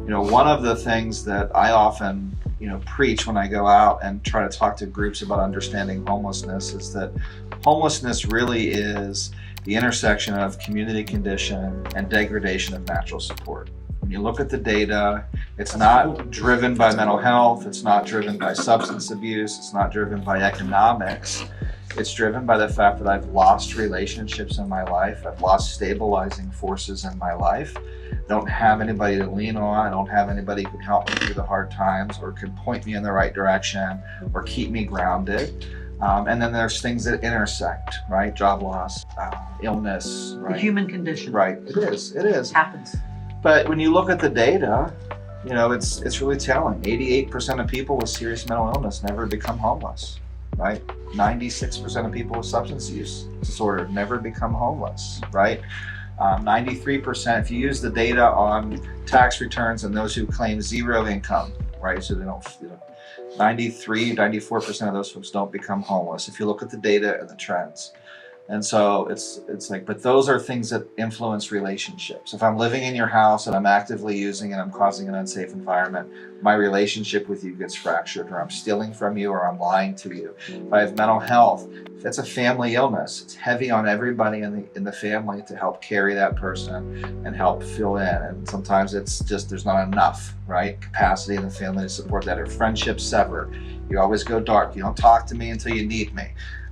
One of the things that I often, preach when I go out and try to talk to groups about understanding homelessness is that homelessness really is the intersection of community condition and degradation of natural support. When you look at the data, it's not driven by mental health, it's not driven by substance abuse, it's not driven by economics. It's driven by the fact that I've lost relationships in my life, I've lost stabilizing forces in my life. I don't have anybody to lean on, I don't have anybody who can help me through the hard times or can point me in the right direction or keep me grounded. And then there's things that intersect, right? Job loss, illness, right? The human condition. Right, it is. It happens. But when you look at the data, it's really telling. 88% of people with serious mental illness never become homeless, right? 96% of people with substance use disorder never become homeless, right? 93%, if you use the data on tax returns and those who claim zero income, right? So they don't, 93, 94% of those folks don't become homeless if you look at the data and the trends. And so it's like, but those are things that influence relationships. If I'm living in your house and I'm actively using and I'm causing an unsafe environment, my relationship with you gets fractured, or I'm stealing from you, or I'm lying to you. If I have mental health, if it's a family illness, it's heavy on everybody in the family to help carry that person and help fill in. And sometimes it's just, there's not enough, right? Capacity in the family to support that, or friendships severed. You always go dark. You don't talk to me until you need me.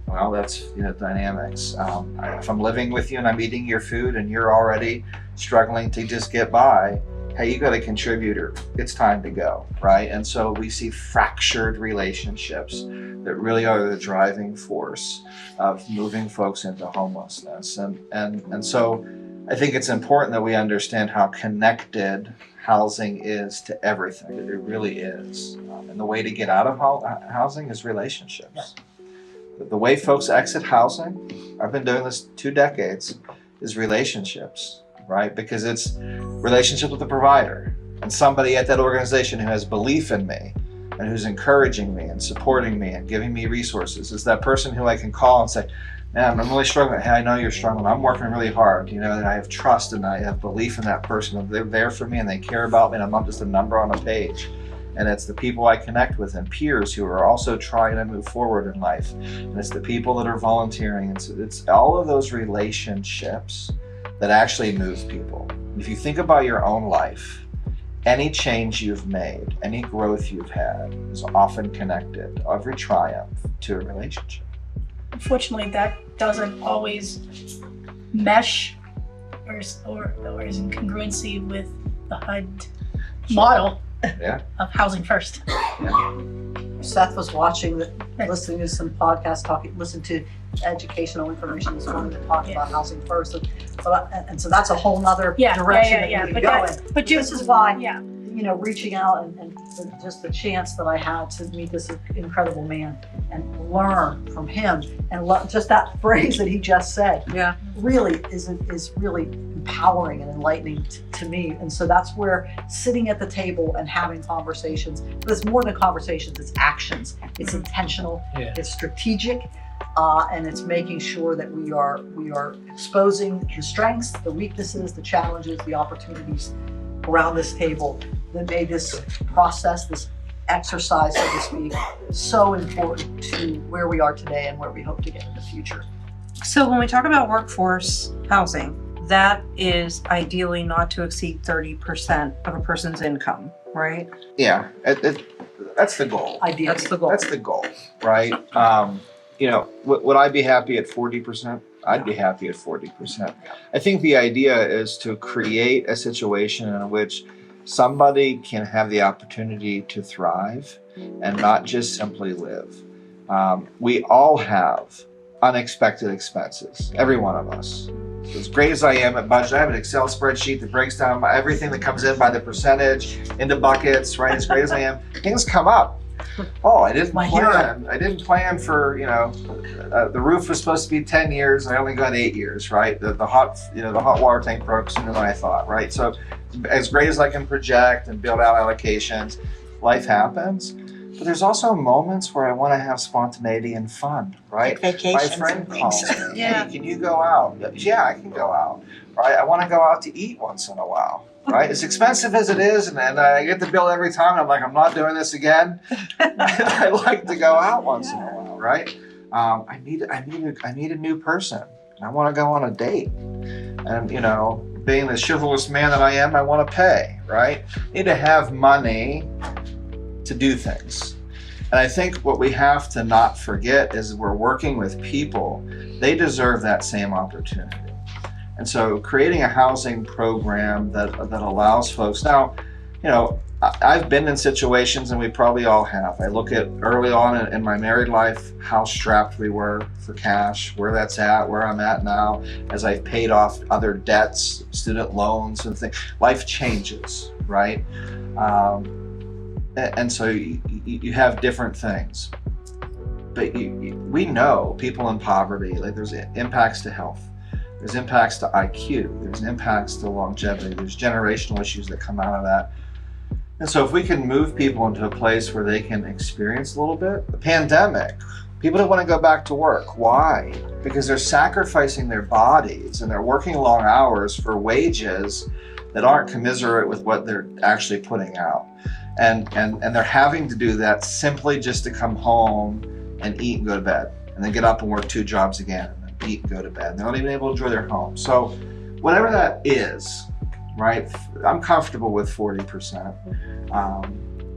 Well, that's dynamics. If I'm living with you and I'm eating your food and you're already struggling to just get by, hey, you got a contributor. It's time to go, right? And so we see fractured relationships that really are the driving force of moving folks into homelessness. And so I think it's important that we understand how connected housing is to everything. It really is. And the way to get out of housing is relationships. Yeah. The way folks exit housing, I've been doing this 2 decades, is relationships, right? Because it's relationships with the provider and somebody at that organization who has belief in me and who's encouraging me and supporting me and giving me resources. It's that person who I can call and say, man, I'm really struggling. Hey, I know you're struggling. I'm working really hard. And I have trust and I have belief in that person. They're there for me and they care about me, and I'm not just a number on a page. And it's the people I connect with and peers who are also trying to move forward in life. And it's the people that are volunteering. It's all of those relationships that actually move people. If you think about your own life, any change you've made, any growth you've had is often connected, every triumph, to a relationship. Unfortunately, that doesn't always mesh or is in congruency with the HUD model. Yeah. Of housing first. Yeah. Seth was listening to some podcasts, listen to educational information this morning to talk about housing first. And so that's a whole nother direction that we could go in. But this is why, reaching out and just the chance that I had to meet this incredible man and learn from him, and just that phrase that he just said, really is really empowering and enlightening to me. And so that's where sitting at the table and having conversations, but it's more than conversations, it's actions, it's intentional, it's strategic, and it's making sure that we are exposing the strengths, the weaknesses, the challenges, the opportunities around this table that made this process, this exercise, so to speak, so important to where we are today and where we hope to get in the future. So when we talk about workforce housing, that is ideally not to exceed 30% of a person's income, right? Yeah, that's the goal. Ideally. That's the goal, right? Would I be happy at 40%? I'd be happy at 40%. I think the idea is to create a situation in which somebody can have the opportunity to thrive and not just simply live. We all have unexpected expenses, every one of us. As great as I am at budget, I have an Excel spreadsheet that breaks down everything that comes in by the percentage into buckets, right? As great as I am, things come up. Oh, I didn't plan for, the roof was supposed to be 10 years and I only got 8 years, right? The hot water tank broke sooner than I thought, right? So as great as I can project and build out allocations, life happens. But there's also moments where I want to have spontaneity and fun, right? Like vacations. My friend calls me, hey, can you go out? Yeah, I can go out, right? I want to go out to eat once in a while. right? As expensive as it is, and I get the bill every time. I'm like, I'm not doing this again. I like to go out once in a while, right? I need a new person. I want to go on a date, and being the chivalrous man that I am, I want to pay, right? I need to have money to do things. And I think what we have to not forget is we're working with people. They deserve that same opportunity. And so creating a housing program that allows folks. Now, I've been in situations, and we probably all have. I look at early on in my married life, how strapped we were for cash, where that's at, where I'm at now, as I've paid off other debts, student loans and things. Life changes, right? And so you have different things. But we know people in poverty, like there's impacts to health. There's impacts to IQ. There's impacts to longevity. There's generational issues that come out of that. And so if we can move people into a place where they can experience a little bit, the pandemic, people don't want to go back to work. Why? Because they're sacrificing their bodies and they're working long hours for wages that aren't commensurate with what they're actually putting out. And they're having to do that simply just to come home and eat and go to bed, and then get up and work 2 jobs again, and then eat and go to bed. They're not even able to enjoy their home. So whatever that is, right? I'm comfortable with 40%,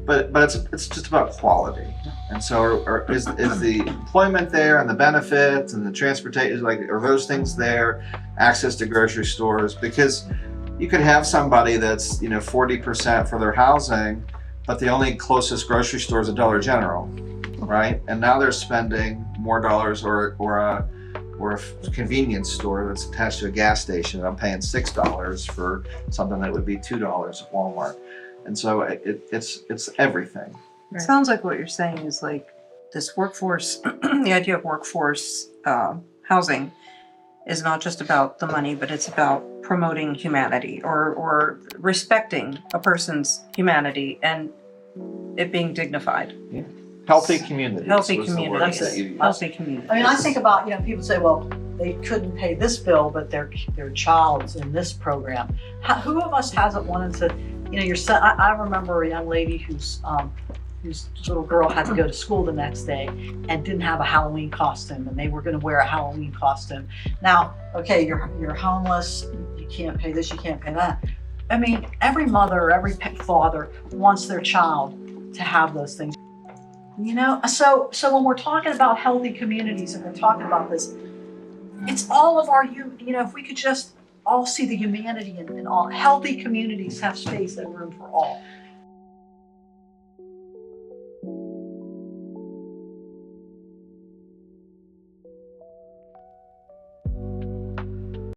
but it's just about quality. And so, is the employment there, and the benefits, and the transportation, are those things there? Access to grocery stores, because you could have somebody that's 40% for their housing, but the only closest grocery store is a Dollar General, right? And now they're spending more dollars, or a convenience store that's attached to a gas station, and I'm paying $6 for something that would be $2 at Walmart. And so it's everything. It sounds like what you're saying is like this workforce, the idea of workforce housing is not just about the money, but it's about promoting humanity or respecting a person's humanity and it being dignified. Yeah. Healthy communities. Healthy was the word communities. that you used. Healthy communities. I mean, I think about, people say, well, they couldn't pay this bill, but their child's in this program. Who of us hasn't wanted to, your son, I remember a young lady whose little girl had to go to school the next day and didn't have a Halloween costume, and they were going to wear a Halloween costume. Now, okay, you're homeless, you can't pay this, you can't pay that. I mean, every mother, every father wants their child to have those things. So when we're talking about healthy communities and we're talking about this, it's all of our, if we could just all see the humanity in all. Healthy communities have space and room for all.